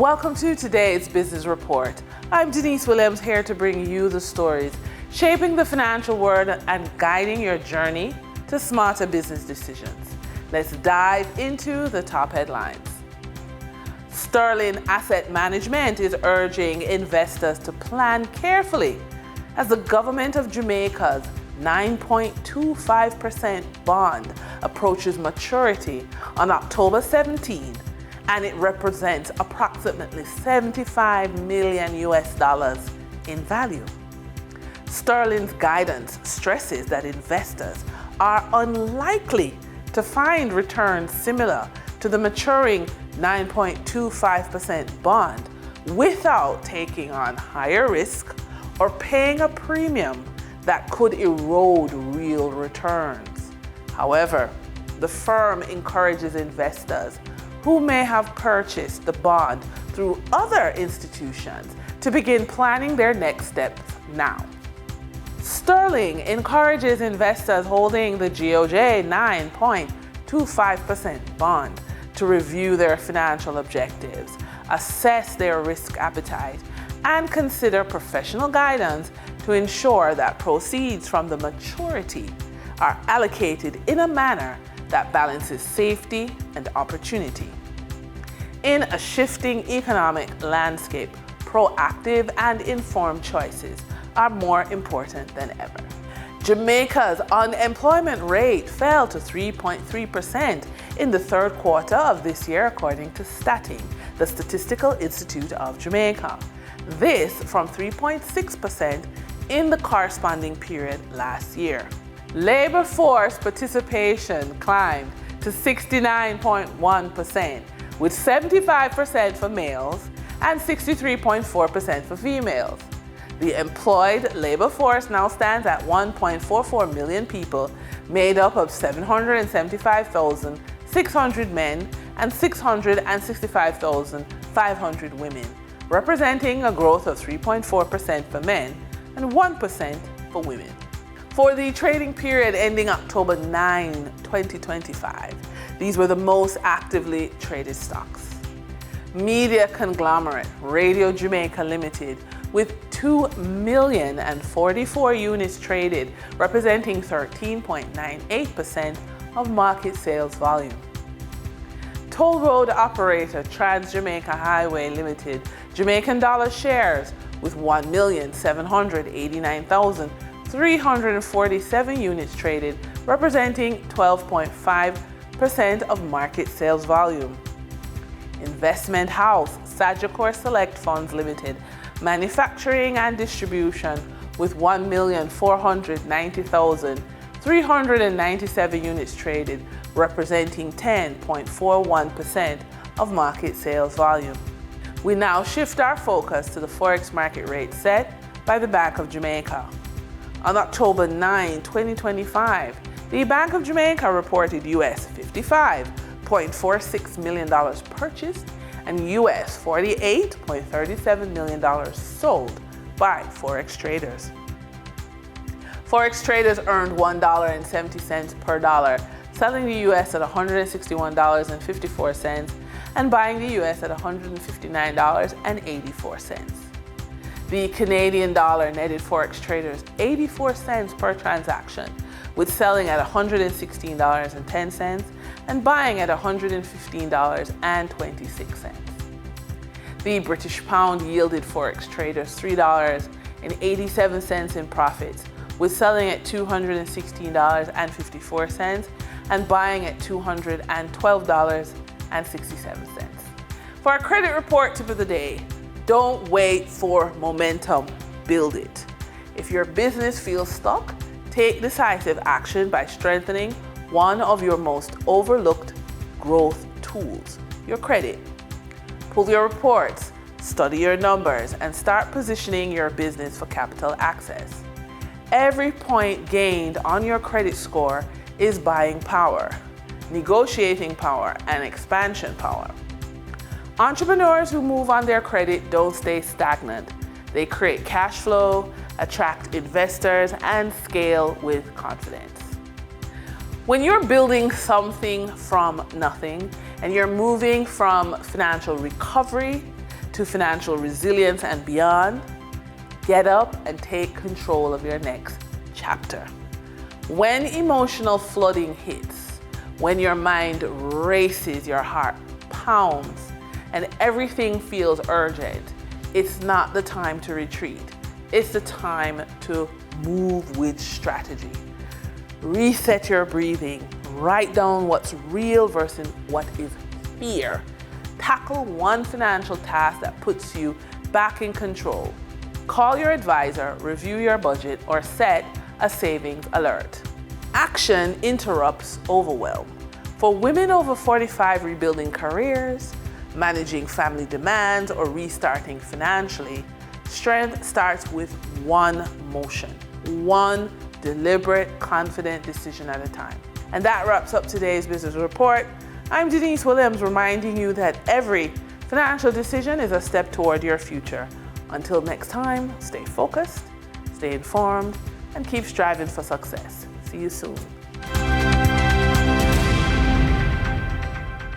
Welcome to today's Business Report. I'm Denise Williams, here to bring you the stories shaping the financial world and guiding your journey to smarter business decisions. Let's dive into the top headlines. Sterling Asset Management is urging investors to plan carefully as the government of Jamaica's 9.25% bond approaches maturity on October 17, and it represents approximately $75 million in value. Sterling's guidance stresses that investors are unlikely to find returns similar to the maturing 9.25% bond without taking on higher risk or paying a premium that could erode real returns. However, the firm encourages investors who may have purchased the bond through other institutions to begin planning their next steps now. Sterling encourages investors holding the GOJ 9.25% bond to review their financial objectives, assess their risk appetite, and consider professional guidance to ensure that proceeds from the maturity are allocated in a manner that balances safety and opportunity. In a shifting economic landscape, proactive and informed choices are more important than ever. Jamaica's unemployment rate fell to 3.3% in the third quarter of this year, according to Stating, the Statistical Institute of Jamaica. This from 3.6% in the corresponding period last year. Labor force participation climbed to 69.1%, with 75% for males and 63.4% for females. The employed labor force now stands at 1.44 million people, made up of 775,600 men and 665,500 women, representing a growth of 3.4% for men and 1% for women. For the trading period ending October 9, 2025, these were the most actively traded stocks. Media conglomerate Radio Jamaica Limited, with 2,044 units traded, representing 13.98% of market sales volume. Toll road operator Trans Jamaica Highway Limited, Jamaican dollar shares, with 1,789,347 units traded, representing 12.5% of market sales volume. Investment house Sagicor Select Funds Limited, manufacturing and distribution, with 1,490,397 units traded, representing 10.41% of market sales volume. We now shift our focus to the Forex market rate set by the Bank of Jamaica. On October 9, 2025, the Bank of Jamaica reported US $55.46 million purchased and US $48.37 million sold by Forex traders. Forex traders earned $1.70 per dollar, selling the US at $161.54 and buying the US at $159.84. The Canadian dollar netted Forex traders 84 cents per transaction, with selling at $116.10 and buying at $115.26. The British pound yielded Forex traders $3.87 in profits, with selling at $216.54 and buying at $212.67. For our credit report tip of the day, don't wait for momentum, build it. If your business feels stuck, take decisive action by strengthening one of your most overlooked growth tools, your credit. Pull your reports, study your numbers, and start positioning your business for capital access. Every point gained on your credit score is buying power, negotiating power, and expansion power. Entrepreneurs who move on their credit don't stay stagnant. They create cash flow, attract investors, and scale with confidence. When you're building something from nothing and you're moving from financial recovery to financial resilience and beyond, get up and take control of your next chapter. When emotional flooding hits, when your mind races, your heart pounds, and everything feels urgent, it's not the time to retreat. It's the time to move with strategy. Reset your breathing. Write down what's real versus what is fear. Tackle one financial task that puts you back in control. Call your advisor, review your budget, or set a savings alert. Action interrupts overwhelm. For women over 45 rebuilding careers, managing family demands, or restarting financially, strength starts with one motion, one deliberate, confident decision at a time. And that wraps up today's business report. I'm Denise Williams, reminding you that every financial decision is a step toward your future. Until next time, stay focused, stay informed, and keep striving for success. See you soon.